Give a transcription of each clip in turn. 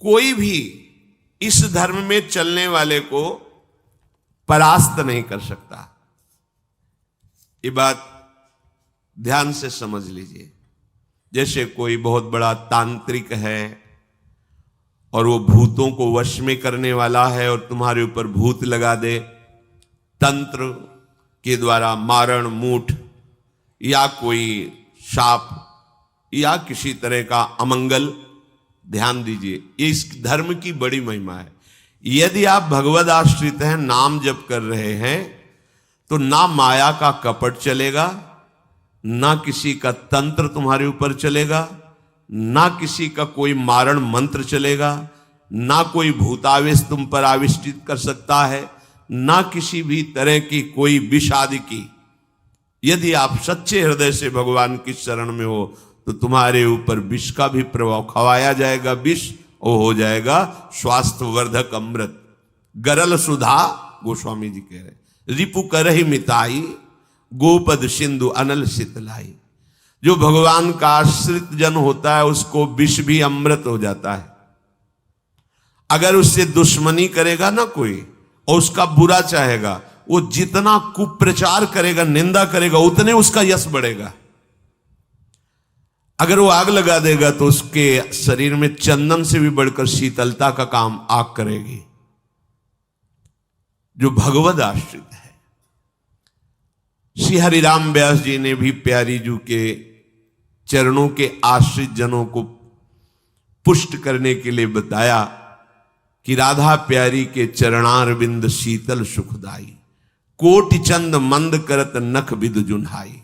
कोई भी इस धर्म में चलने वाले को परास्त नहीं कर सकता। ये बात ध्यान से समझ लीजिए। जैसे कोई बहुत बड़ा तांत्रिक है और वो भूतों को वश में करने वाला है और तुम्हारे ऊपर भूत लगा दे, तंत्र के द्वारा मारण मूठ या कोई शाप या किसी तरह का अमंगल, ध्यान दीजिए, ये इस धर्म की बड़ी महिमा है। यदि आप भगवद आश्रित हैं, नाम जप कर रहे हैं, तो ना माया का कपट चलेगा, ना किसी का तंत्र तुम्हारे ऊपर चलेगा, ना किसी का कोई मारण मंत्र चलेगा, ना कोई भूतावेश तुम पर आविष्टित कर सकता है, ना किसी भी तरह की कोई विष आदि की। यदि आप सच्चे हृदय से भगवान की शरण में हो तो तुम्हारे ऊपर विष का भी प्रभाव खवाया जाएगा, विष वो हो जाएगा स्वास्थ्यवर्धक अमृत। गरल सुधा, गोस्वामी जी कह रहे, रिपु करहि मिताई, गोपद सिंधु अनल शीतलाई। जो भगवान का आश्रित जन होता है उसको विष भी अमृत हो जाता है। अगर उससे दुश्मनी करेगा ना कोई और उसका बुरा चाहेगा, वो जितना कुप्रचार करेगा, निंदा करेगा, उतने उसका यश बढ़ेगा। अगर वो आग लगा देगा तो उसके शरीर में चंदन से भी बढ़कर शीतलता का काम आग करेगी। जो भगवद आश्रित है, श्री हरिराम व्यास जी ने भी प्यारी जू के चरणों के आश्रित जनों को पुष्ट करने के लिए बताया कि राधा प्यारी के चरणारविंद शीतल सुखदाई, कोटि चंद मंद करत नख विद जुन्हाई।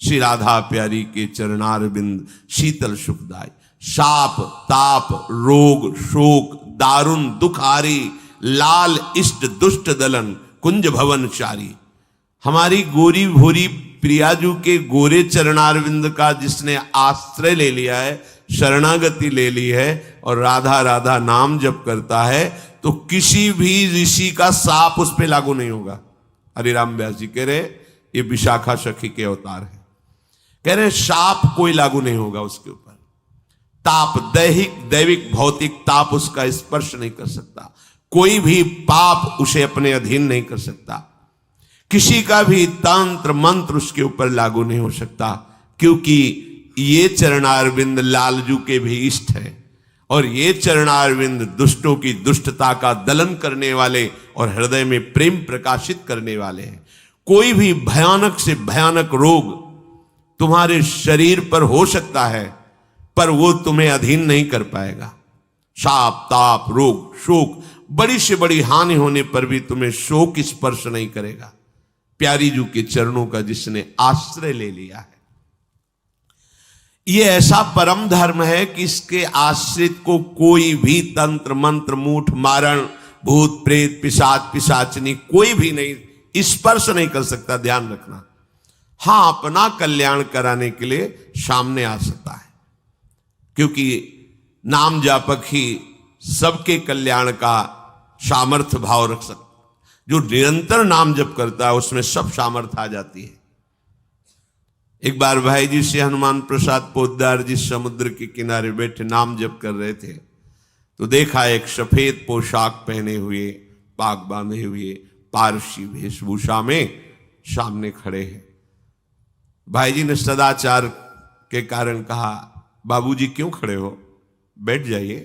श्री राधा प्यारी के चरणारविंद शीतल सुखदाई। शाप ताप रोग शोक दारुण दुखारी, लाल इष्ट दुष्ट दलन कुंज भवन चारी। हमारी गोरी भोरी प्रियाजू के गोरे चरणारविंद का जिसने आश्रय ले लिया है, शरणागति ले ली है और राधा राधा नाम जप करता है, तो किसी भी ऋषि का साप उस पर लागू नहीं होगा। हरिराम व्यास जी कह रहे ये विशाखा सखी के अवतार है। कह रहे शाप कोई लागू नहीं होगा उसके ऊपर। ताप दैविक भौतिक ताप उसका स्पर्श नहीं कर सकता। कोई भी पाप उसे अपने अधीन नहीं कर सकता। किसी का भी तंत्र मंत्र उसके ऊपर लागू नहीं हो सकता, क्योंकि ये चरणारविंद लालजू के भी इष्ट है और ये चरणारविंद दुष्टों की दुष्टता का दलन करने वाले और हृदय में प्रेम प्रकाशित करने वाले हैं। कोई भी भयानक से भयानक रोग तुम्हारे शरीर पर हो सकता है, पर वो तुम्हें अधीन नहीं कर पाएगा। शाप ताप रोग शोक, बड़ी से बड़ी हानि होने पर भी तुम्हें शोक स्पर्श नहीं करेगा। प्यारी जू के चरणों का जिसने आश्रय ले लिया है, ये ऐसा परम धर्म है कि इसके आश्रित को कोई भी तंत्र मंत्र मूठ मारण भूत प्रेत पिशाच पिशाचनी कोई भी नहीं स्पर्श नहीं कर सकता। ध्यान रखना। हां, अपना कल्याण कराने के लिए सामने आ सकता है, क्योंकि नाम जापक ही सबके कल्याण का सामर्थ्य भाव रख सकता। जो निरंतर नाम जप करता है उसमें सब सामर्थ्य आ जाती है। एक बार भाई जी से हनुमान प्रसाद पोद्दार जी समुद्र के किनारे बैठे नाम जप कर रहे थे, तो देखा एक सफेद पोशाक पहने हुए पाग बांधे हुए पारसी वेशभूषा में सामने खड़े हैं। भाई जी ने सदाचार के कारण कहा, बाबूजी क्यों खड़े हो, बैठ जाइए।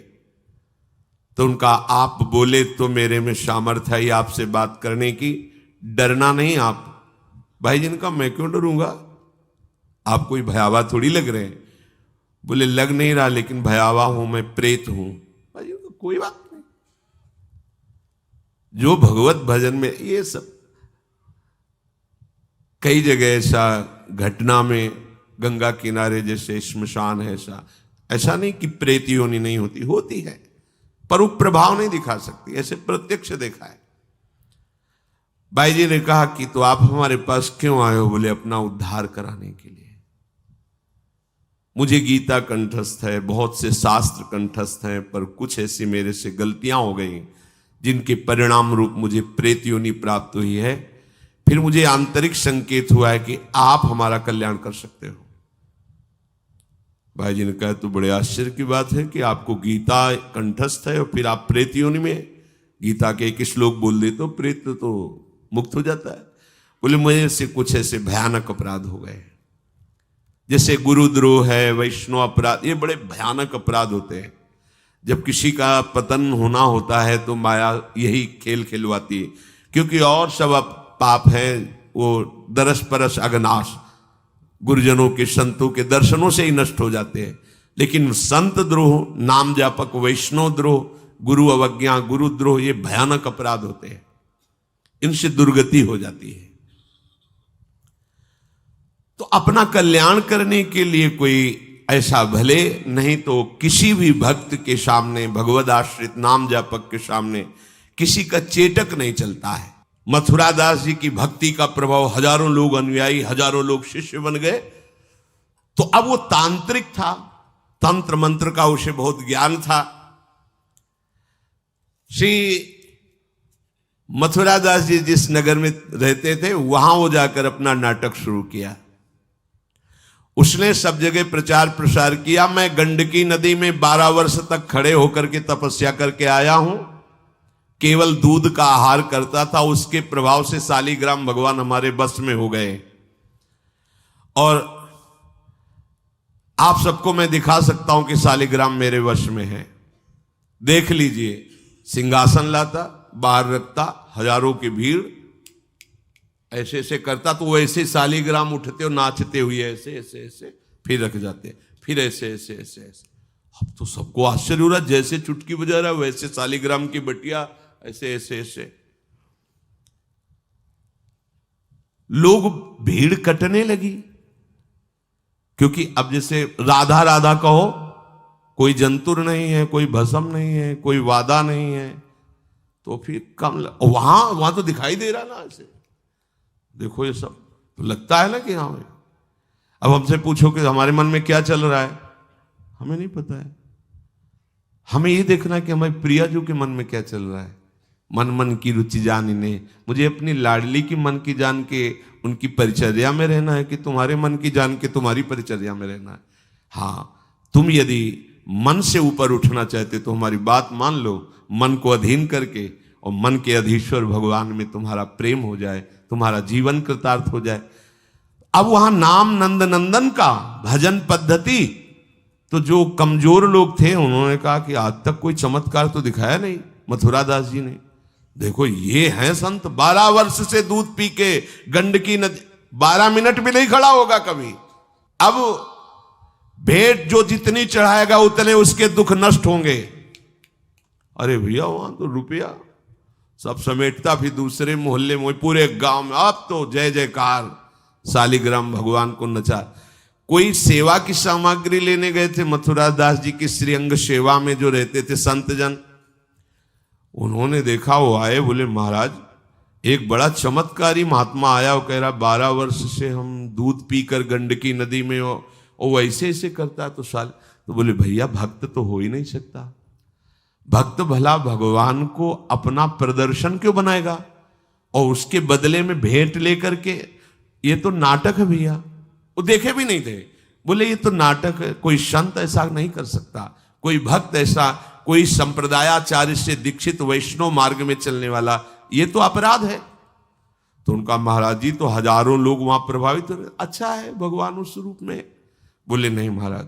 तो उनका आप बोले तो मेरे में सामर्थ्य है आपसे बात करने की, डरना नहीं आप। भाई जी ने कहा मैं क्यों डरूंगा, आप कोई भयावह थोड़ी लग रहे हैं। बोले लग नहीं रहा, लेकिन भयावह हूं, मैं प्रेत हूं। भाई जी को कोई बात नहीं। जो भगवत भजन में ये सब कई जगह ऐसा घटना में गंगा किनारे जैसे श्मशान है, ऐसा नहीं कि प्रेत योनि नहीं होती, होती है, पर वो प्रभाव नहीं दिखा सकती। ऐसे प्रत्यक्ष देखा है। भाई जी ने कहा कि तो आप हमारे पास क्यों आए हो? बोले अपना उद्धार कराने के लिए। मुझे गीता कंठस्थ है, बहुत से शास्त्र कंठस्थ हैं, पर कुछ ऐसी मेरे से गलतियां हो गई जिनके परिणाम रूप मुझे प्रेत योनि प्राप्त हुई है। फिर मुझे आंतरिक संकेत हुआ है कि आप हमारा कल्याण कर सकते हो। भाई जी ने कहा तो बड़े आश्चर्य की बात है कि आपको गीता कंठस्थ है और फिर आप प्रेत योनि में गीता के एक श्लोक बोल दे तो प्रेत तो मुक्त हो जाता है। बोले मुझे से कुछ ऐसे भयानक अपराध हो गए, जैसे गुरुद्रोह है, वैष्णव अपराध, ये बड़े भयानक अपराध होते हैं। जब किसी का पतन होना होता है तो माया यही खेल खिलवाती है, क्योंकि और सब पाप हैं वो दरस परस अगनाश, गुरुजनों के संतों के दर्शनों से ही नष्ट हो जाते हैं। लेकिन संत द्रोह, नाम जापक, वैष्णव द्रोह, गुरु अवज्ञा, गुरुद्रोह, ये भयानक अपराध होते हैं, इनसे दुर्गति हो जाती है। तो अपना कल्याण करने के लिए कोई ऐसा भले नहीं तो किसी भी भक्त के सामने, भगवद आश्रित नाम जापक के सामने किसी का चेटक नहीं चलता है। मथुरा दास जी की भक्ति का प्रभाव, हजारों लोग अनुयायी, हजारों लोग शिष्य बन गए। तो अब वो तांत्रिक था, तंत्र मंत्र का उसे बहुत ज्ञान था। श्री मथुरा दास जी जिस नगर में रहते थे वहां वो जाकर अपना नाटक शुरू किया। उसने सब जगह प्रचार प्रसार किया, मैं गंडकी नदी में 12 वर्ष तक खड़े होकर के तपस्या करके आया हूं, केवल दूध का आहार करता था, उसके प्रभाव से शालिग्राम भगवान हमारे बस में हो गए। और आप सबको मैं दिखा सकता हूं कि शालिग्राम मेरे वश में है, देख लीजिए। सिंहासन लाता, बाहर रखता, हजारों की भीड़, ऐसे ऐसे करता तो वो ऐसे शालिग्राम उठते और नाचते हुए ऐसे ऐसे ऐसे फिर रख जाते, फिर ऐसे ऐसे ऐसे ऐसे। अब तो सबको आश्चर्य हो रहा, जैसे चुटकी बजा रहा वैसे शालिग्राम की बटिया ऐसे ऐसे ऐसे। लोग भीड़ कटने लगी, क्योंकि अब जैसे राधा राधा कहो, कोई जंतुर नहीं है, कोई भस्म नहीं है, कोई वादा नहीं है, तो फिर कम वहां तो दिखाई दे रहा ना ऐसे, देखो ये सब तो लगता है ना कि हाँ। अब हमसे पूछो कि हमारे मन में क्या चल रहा है, हमें नहीं पता है। हमें ये देखना है कि हमारे प्रिया जी के मन में क्या चल रहा है। मन मन की रुचि जानिने, मुझे अपनी लाडली की मन की जान के उनकी परिचर्या में रहना है कि तुम्हारे मन की जान के तुम्हारी परिचर्या में रहना है। हाँ, तुम यदि मन से ऊपर उठना चाहते तो हमारी बात मान लो, मन को अधीन करके, और मन के अधीश्वर भगवान में तुम्हारा प्रेम हो जाए, तुम्हारा जीवन कृतार्थ हो जाए। अब वहां नाम नंद नंदन का भजन पद्धति, तो जो कमजोर लोग थे उन्होंने कहा कि आज तक कोई चमत्कार तो दिखाया नहीं मथुरा दास जी ने। देखो ये हैं संत, 12 वर्ष से दूध पी के गंडकी नदी, 12 मिनट भी नहीं खड़ा होगा कभी। अब भेंट जो जितनी चढ़ाएगा उतने उसके दुख नष्ट होंगे। अरे भैया वहां तो रुपया सब समेटता, फिर दूसरे मोहल्ले में, पूरे गांव में अब तो जय जयकार, शालिग्राम भगवान को नचा। कोई सेवा की सामग्री लेने गए थे मथुरा दास जी की श्रीअंग सेवा में जो रहते थे संत जन, उन्होंने देखा, वो आए, बोले महाराज एक बड़ा चमत्कारी महात्मा आया, वो कह रहा 12 वर्ष से हम दूध पीकर गंडकी नदी में वो ऐसे ऐसे करता तो साल। तो बोले भैया भक्त तो हो ही नहीं सकता, भक्त भला भगवान को अपना प्रदर्शन क्यों बनाएगा और उसके बदले में भेंट लेकर के, ये तो नाटक है भैया। वो देखे भी नहीं थे, बोले ये तो नाटक है, कोई संत ऐसा नहीं कर सकता, कोई भक्त ऐसा, कोई संप्रदायाचार्य से दीक्षित वैष्णव मार्ग में चलने वाला, ये तो अपराध है। तो उनका महाराज जी तो हजारों लोग वहां प्रभावित हो रहे, अच्छा है भगवान उस रूप में। बोले नहीं महाराज,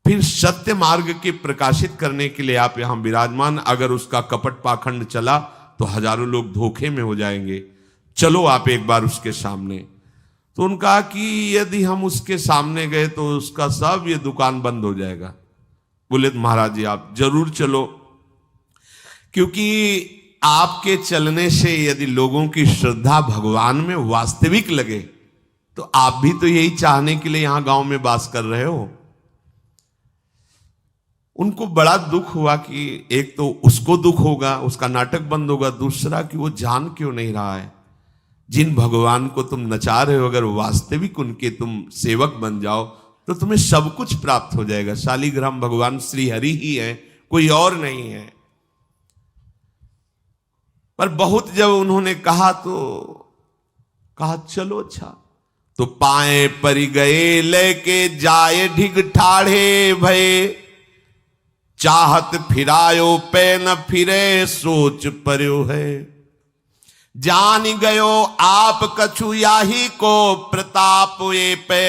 फिर सत्य मार्ग के प्रकाशित करने के लिए आप यहां विराजमान, अगर उसका कपट पाखंड चला तो हजारों लोग धोखे में हो जाएंगे, चलो आप एक बार उसके सामने। तो उनका कि यदि हम उसके सामने गए तो उसका सब ये दुकान बंद हो जाएगा। बोले तो महाराज जी आप जरूर चलो, क्योंकि आपके चलने से यदि लोगों की श्रद्धा भगवान में वास्तविक लगे तो आप भी तो यही चाहने के लिए यहां गांव में वास कर रहे हो। उनको बड़ा दुख हुआ कि एक तो उसको दुख होगा, उसका नाटक बंद होगा, दूसरा कि वो जान क्यों नहीं रहा है जिन भगवान को तुम नचा रहे हो, अगर वास्तविक उनके तुम सेवक बन जाओ तो तुम्हें सब कुछ प्राप्त हो जाएगा। शालिग्राम भगवान श्री हरि ही है, कोई और नहीं है। पर बहुत जब उन्होंने कहा तो कहा चलो अच्छा, तो पाए परि गए लेके जाए ढिग ठाढ़े भये, चाहत फिरायो पे न फिरे सोच पर्यो है। जान गयो आप कछु याही को प्रताप ये पे,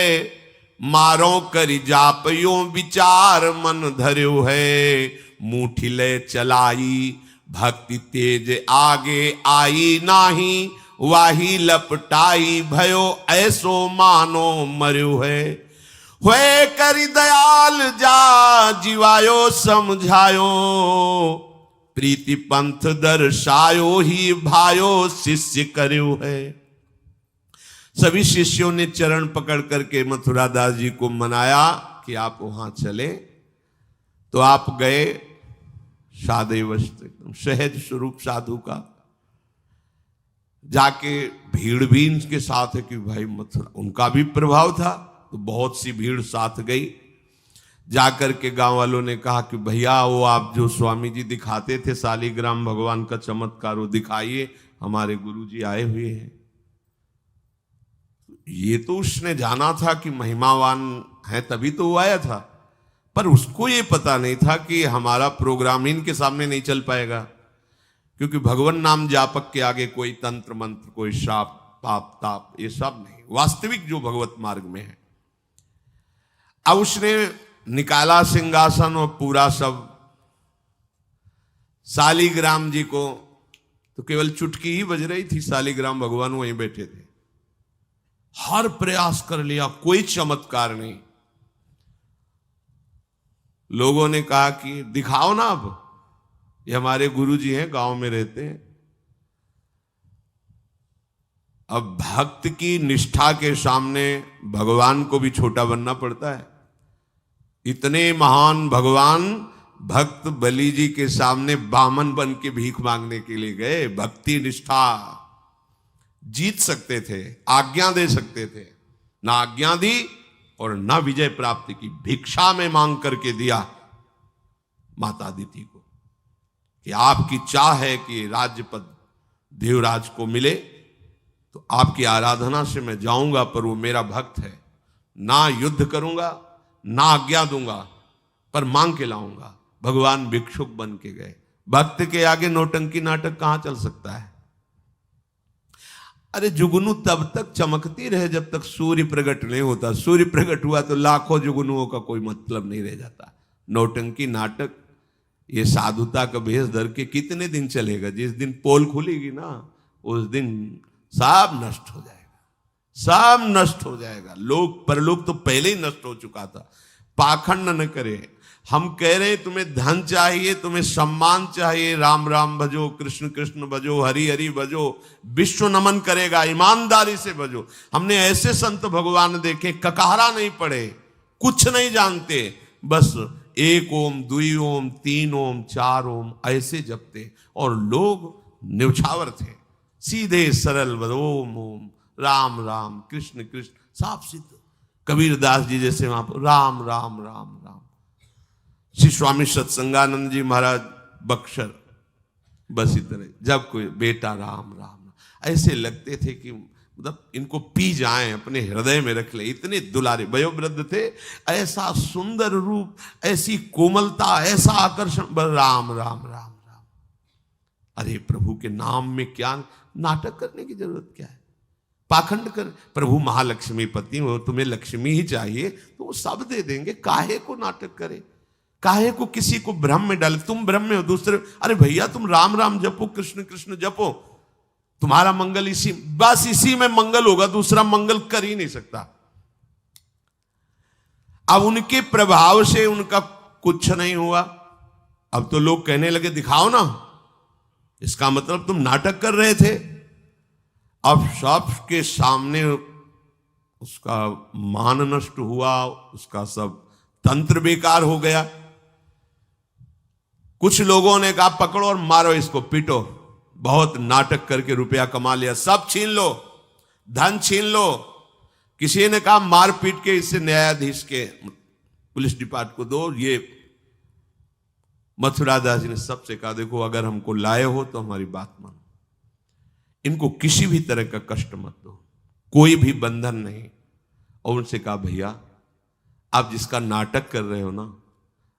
मारो करि जाप यो विचार मन धर्यो है। मुठी ले चलाई भक्ति तेज आगे आई नाही, वाही लपटाई भयो ऐसो मानो मर्यो है। हुए करि दयाल जा जीवायो समझायो, प्रीति पंथ दर्शायो ही भायो शिष्य कर्यो है। सभी शिष्यों ने चरण पकड़ करके मथुरा दास जी को मनाया कि आप वहां चले। तो आप गए सादे वस्त्र, एकदम सहज स्वरूप साधु का। जाके भीड़ भी इनके साथ है कि भाई मथुरा, उनका भी प्रभाव था तो बहुत सी भीड़ साथ गई। जाकर के गांव वालों ने कहा कि भैया वो आप जो स्वामी जी दिखाते थे शालिग्राम भगवान का चमत्कार वो दिखाइए, हमारे गुरुजी आए हुए हैं। ये तो उसने जाना था कि महिमावान है तभी तो वो आया था, पर उसको ये पता नहीं था कि हमारा प्रोग्राम इनके सामने नहीं चल पाएगा, क्योंकि भगवान नाम जापक के आगे कोई तंत्र मंत्र, कोई श्राप पाप ताप ये सब नहीं, वास्तविक जो भगवत मार्ग में है। अब उसने निकाला सिंहासन और पूरा सब शालिग्राम जी को, तो केवल चुटकी ही बज रही थी, शालिग्राम भगवान वहीं बैठे थे। हर प्रयास कर लिया, कोई चमत्कार नहीं। लोगों ने कहा कि दिखाओ ना, अब ये हमारे गुरुजी हैं, गांव में रहते हैं। अब भक्त की निष्ठा के सामने भगवान को भी छोटा बनना पड़ता है। इतने महान भगवान भक्त बलि जी के सामने बामन बन के भीख मांगने के लिए गए। भक्ति निष्ठा जीत सकते थे, आज्ञा दे सकते थे, ना आज्ञा दी और ना विजय प्राप्ति की। भिक्षा में मांग करके दिया माता अदिति को कि आपकी चाह है कि राज्य पद देवराज को मिले, तो आपकी आराधना से मैं जाऊंगा, पर वो मेरा भक्त है, ना युद्ध करूंगा ना आज्ञा दूंगा, पर मांग के लाऊंगा। भगवान भिक्षुक बन के गए। भक्त के आगे नौटंकी नाटक कहां चल सकता है? अरे जुगनू तब तक चमकती रहे जब तक सूर्य प्रकट नहीं होता। सूर्य प्रकट हुआ तो लाखों जुगनुओं का कोई मतलब नहीं रह जाता। नौटंकी नाटक, ये साधुता का भेष धर के कितने दिन चलेगा? जिस दिन पोल खुलेगी ना, उस दिन सब नष्ट हो जाएगा, सब नष्ट हो जाएगा। लोग परलोक तो पहले ही नष्ट हो चुका था। पाखंड न करे। हम कह रहे तुम्हें धन चाहिए, तुम्हें सम्मान चाहिए, राम राम भजो, कृष्ण कृष्ण भजो, हरि हरि भजो, विश्व नमन करेगा, ईमानदारी से भजो। हमने ऐसे संत भगवान देखे, ककहरा नहीं पड़े, कुछ नहीं जानते, बस एक ओम, दुई ओम, तीन ओम, चार ओम ऐसे जपते, और लोग न्यौछावर थे, सीधे सरल ओम ओम, राम राम, कृष्ण कृष्ण, साफ सिद्ध। कबीर दास जी जैसे वहां पर राम राम राम राम। श्री स्वामी सत्संगानंद जी महाराज बक्सर, बस इतने। जब कोई बेटा राम राम, ऐसे लगते थे कि मतलब इनको पी जाएं, अपने हृदय में रख ले। इतने दुलारे वयोवृद्ध थे, ऐसा सुंदर रूप, ऐसी कोमलता, ऐसा आकर्षण। राम राम राम राम। अरे प्रभु के नाम में क्या नाटक करने की जरूरत क्या है? पाखंड कर। प्रभु महालक्ष्मीपति हो, तुम्हें लक्ष्मी ही चाहिए तो वो सब दे देंगे। काहे को नाटक करे? काहे को किसी को भ्रम में डाले? तुम भ्रम में हो, दूसरे, अरे भैया तुम राम राम जपो, कृष्ण कृष्ण जपो, तुम्हारा मंगल इसी, बस इसी में मंगल होगा, दूसरा मंगल कर ही नहीं सकता। अब उनके प्रभाव से उनका कुछ नहीं हुआ। अब तो लोग कहने लगे दिखाओ ना, इसका मतलब तुम नाटक कर रहे थे। अब सबके सामने उसका मान नष्ट हुआ, उसका सब तंत्र बेकार हो गया। कुछ लोगों ने कहा पकड़ो और मारो इसको, पीटो, बहुत नाटक करके रुपया कमा लिया, सब छीन लो, धन छीन लो। किसी ने कहा मार पीट के इसे न्यायाधीश के, पुलिस डिपार्टमेंट को दो। ये मथुरा दास जी ने सबसे कहा देखो अगर हमको लाए हो तो हमारी बात मानो, इनको किसी भी तरह का कष्ट मत दो, कोई भी बंधन नहीं, और उनसे कहा, भैया आप जिसका नाटक कर रहे हो ना,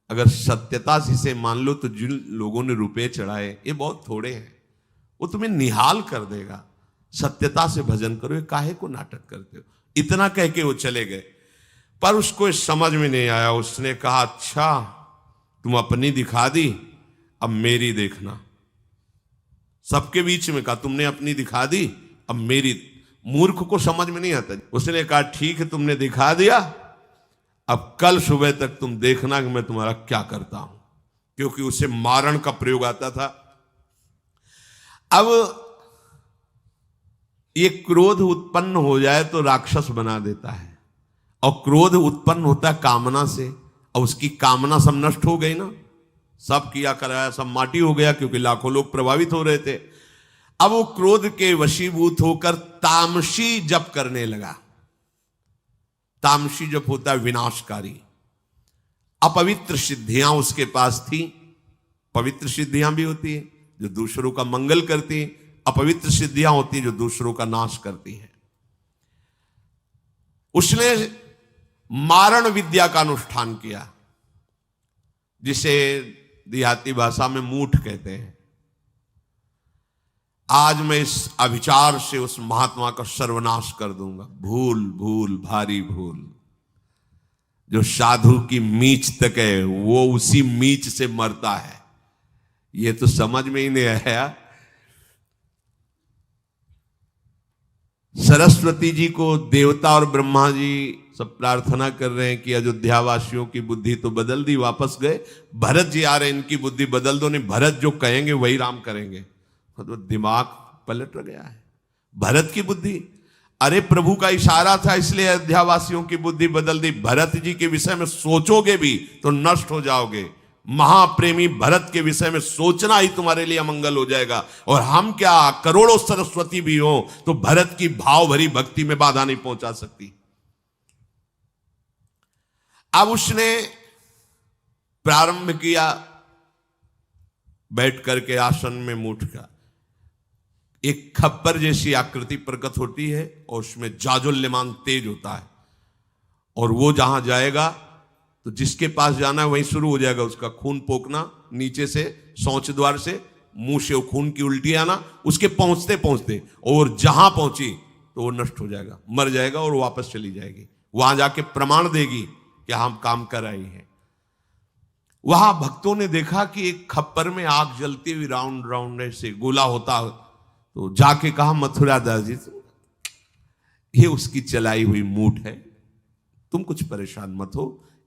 अगर सत्यता से इसे मान लो तो जिन लोगों ने रुपए चढ़ाए ये बहुत थोड़े हैं, वो तुम्हें निहाल कर देगा। सत्यता से भजन करो, ये काहे को नाटक करते हो। इतना कह के वो चले गए। पर उसको समझ में नहीं आया। उसने कहा, अच्छा तुम अपनी दिखा दी, अब मेरी देखना। सबके बीच में कहा, तुमने अपनी दिखा दी, अब मेरी। मूर्ख को समझ में नहीं आता। उसने कहा, ठीक है तुमने दिखा दिया, अब कल सुबह तक तुम देखना कि मैं तुम्हारा क्या करता हूं। क्योंकि उसे मारण का प्रयोग आता था। अब ये क्रोध उत्पन्न हो जाए तो राक्षस बना देता है, और क्रोध उत्पन्न होता है कामना से, और उसकी कामना सब नष्ट हो गई ना, सब किया कराया सब माटी हो गया, क्योंकि लाखों लोग प्रभावित हो रहे थे। अब वो क्रोध के वशीभूत होकर तामसी जप करने लगा। तामसी जप होता है विनाशकारी। अपवित्र सिद्धियां उसके पास थी। पवित्र सिद्धियां भी होती है जो दूसरों का मंगल करती हैं, अपवित्र सिद्धियां होती हैं जो दूसरों का नाश करती हैं। उसने मारण विद्या का अनुष्ठान किया, जिसे देहाती भाषा में मूठ कहते हैं। आज मैं इस अभिचार से उस महात्मा का सर्वनाश कर दूंगा। भूल भूल भारी भूल। जो साधु की मीच तक है वो उसी मीच से मरता है। ये तो समझ में ही नहीं आया। सरस्वती जी को देवता और ब्रह्मा जी सब प्रार्थना कर रहे हैं कि अयोध्या वासियों की बुद्धि तो बदल दी, वापस गए। भरत जी आ रहे हैं, इनकी बुद्धि बदल दो, नहीं भरत जो कहेंगे वही राम करेंगे। तो दिमाग पलट गया है भरत की बुद्धि। अरे प्रभु का इशारा था, इसलिए अयोध्या वासियों की बुद्धि बदल दी। भरत जी के विषय में सोचोगे भी तो नष्ट हो जाओगे। महाप्रेमी भरत के विषय में सोचना ही तुम्हारे लिए अमंगल हो जाएगा। और हम क्या, करोड़ों सरस्वती भी हो तो भरत की भाव भरी भक्ति में बाधा नहीं पहुंचा सकती। अब उसने प्रारंभ किया बैठ करके आसन में मूठ का। एक खप्पर जैसी आकृति प्रकट होती है और उसमें जाजुल्यमान तेज होता है, और वो जहां जाएगा तो जिसके पास जाना है वहीं शुरू हो जाएगा उसका खून पोकना, नीचे से शौच द्वार से मुंह से खून की उल्टी आना, उसके पहुंचते पहुंचते, और जहां पहुंची तो वो नष्ट हो जाएगा, मर जाएगा और वापस चली जाएगी। वहां जाके प्रमाण देगी कि हम काम कर रहे हैं। वहां भक्तों ने देखा कि एक खप्पर में आग जलती हुई राउंड राउंड ऐसे गोला होता, तो जाके कहा मथुरा दास जी ये उसकी चलाई हुई मूठ है, तुम कुछ परेशान मत हो,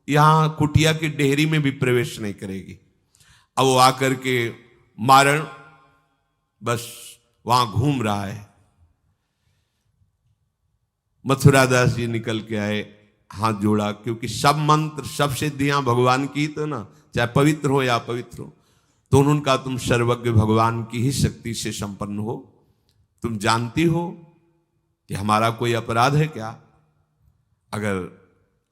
यहां कुटिया की डेहरी में भी प्रवेश नहीं करेगी। अब वो आकर के मारण बस वहां घूम रहा है। मथुरा दास जी निकल के आए, हाथ जोड़ा, क्योंकि सब मंत्र सब सिद्धियां भगवान की, तो ना चाहे पवित्र हो या अपवित्र हो, तो उन्होंने कहा तुम सर्वज्ञ भगवान की ही शक्ति से संपन्न हो, तुम जानती हो कि हमारा कोई अपराध है क्या? अगर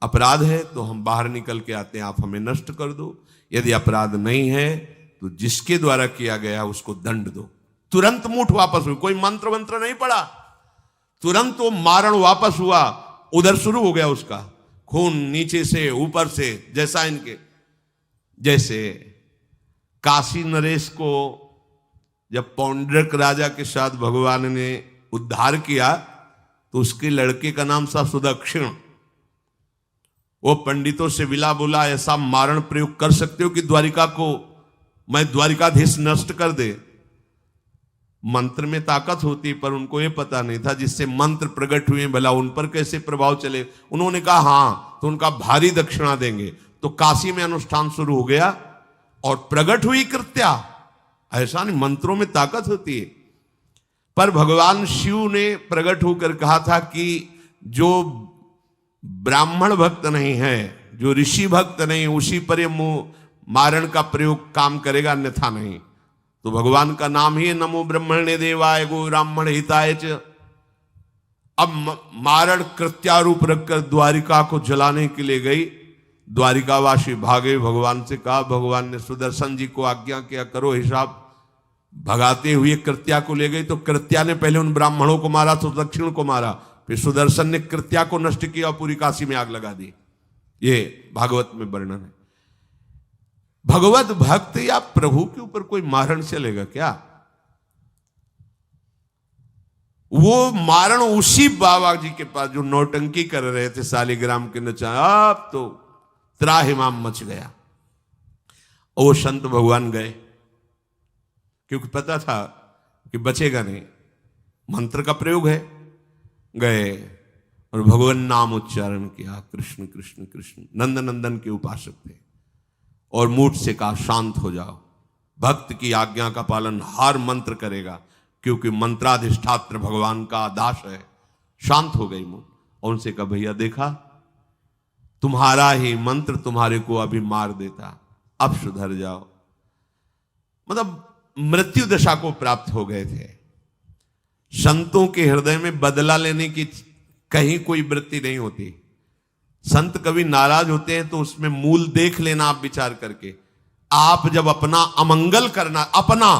अपराध है तो हम बाहर निकल के आते हैं, आप हमें नष्ट कर दो। यदि अपराध नहीं है तो जिसके द्वारा किया गया उसको दंड दो। तुरंत मूठ वापस हुई, कोई मंत्र मंत्र नहीं पड़ा, तुरंत वो मारण वापस हुआ। उधर शुरू हो गया उसका खून, नीचे से ऊपर से, जैसा इनके जैसे काशी नरेश को जब पौंड्रक राजा के साथ भगवान ने उद्धार किया तो उसके लड़के का नाम था सुदक्षिण। वो पंडितों से विला बोला, ऐसा मारण प्रयोग कर सकते हो कि द्वारिका को मैं द्वारिकाधीश नष्ट कर दे। मंत्र में ताकत होती, पर उनको ये पता नहीं था जिससे मंत्र प्रकट हुए भला उन पर कैसे प्रभाव चले। उन्होंने कहा हाँ, तो उनका भारी दक्षिणा देंगे। तो काशी में अनुष्ठान शुरू हो गया और प्रकट हुई कृत्या। ऐसा नहीं, मंत्रों में ताकत होती है। पर भगवान शिव ने प्रकट होकर कहा था कि जो ब्राह्मण भक्त नहीं है, जो ऋषि भक्त नहीं, उसी पर ये मारण का प्रयोग काम करेगा, अन्यथा नहीं। तो भगवान का नाम ही नमो ब्रह्मणे देवाय गो ब्राह्मण हिताय च। अब मारण कृत्यारूप रखकर द्वारिका को जलाने के लिए गई। द्वारिकावासी भागे, भगवान से कहा, भगवान ने सुदर्शन जी को आज्ञा किया करो हिसाब। भगाते हुए कृत्या को ले गई, तो कृत्या ने पहले उन ब्राह्मणों को मारा तो दक्षिण को मारा, फिर सुदर्शन ने कृत्या को नष्ट किया और पूरी काशी में आग लगा दी। ये भागवत में वर्णन है। भगवत भक्त या प्रभु के ऊपर कोई मारण चलेगा क्या? वो मारण उसी बाबा जी के पास जो नौटंकी कर रहे थे शालिग्राम के नचा, अब तो त्राहिमाम मच गया। और वो संत भगवान गए, क्योंकि पता था कि बचेगा नहीं, मंत्र का प्रयोग है। गए और भगवान नाम उच्चारण किया, कृष्ण कृष्ण कृष्ण। नंद नंदन के उपासक थे। और मूठ से कहा शांत हो जाओ, भक्त की आज्ञा का पालन हर मंत्र करेगा, क्योंकि मंत्राधिष्ठात्र भगवान का दास है। शांत हो गई मूठ। और उनसे कहा भैया देखा, तुम्हारा ही मंत्र तुम्हारे को अभी मार देता, अब सुधर जाओ। मतलब मृत्यु दशा को प्राप्त हो गए थे। संतों के हृदय में बदला लेने की कहीं कोई वृत्ति नहीं होती। संत कभी नाराज होते हैं तो उसमें मूल देख लेना आप विचार करके। आप जब अपना अमंगल करना अपना,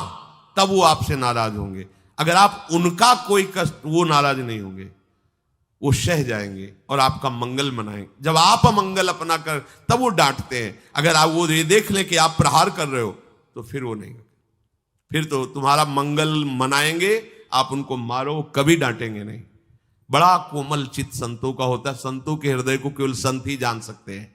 तब वो आपसे नाराज होंगे। अगर आप उनका कोई कष्ट, वो नाराज नहीं होंगे, वो सह जाएंगे और आपका मंगल मनाएंगे। जब आप अमंगल अपना कर, तब वो डांटते हैं। अगर आप वो ये देख लें कि आप प्रहार कर रहे हो, तो फिर वो नहीं, फिर तो तुम्हारा मंगल मनाएंगे, आप उनको मारो, कभी डांटेंगे नहीं। बड़ा कोमल चित्त संतों का होता है। संतों के हृदय को केवल संत ही जान सकते हैं।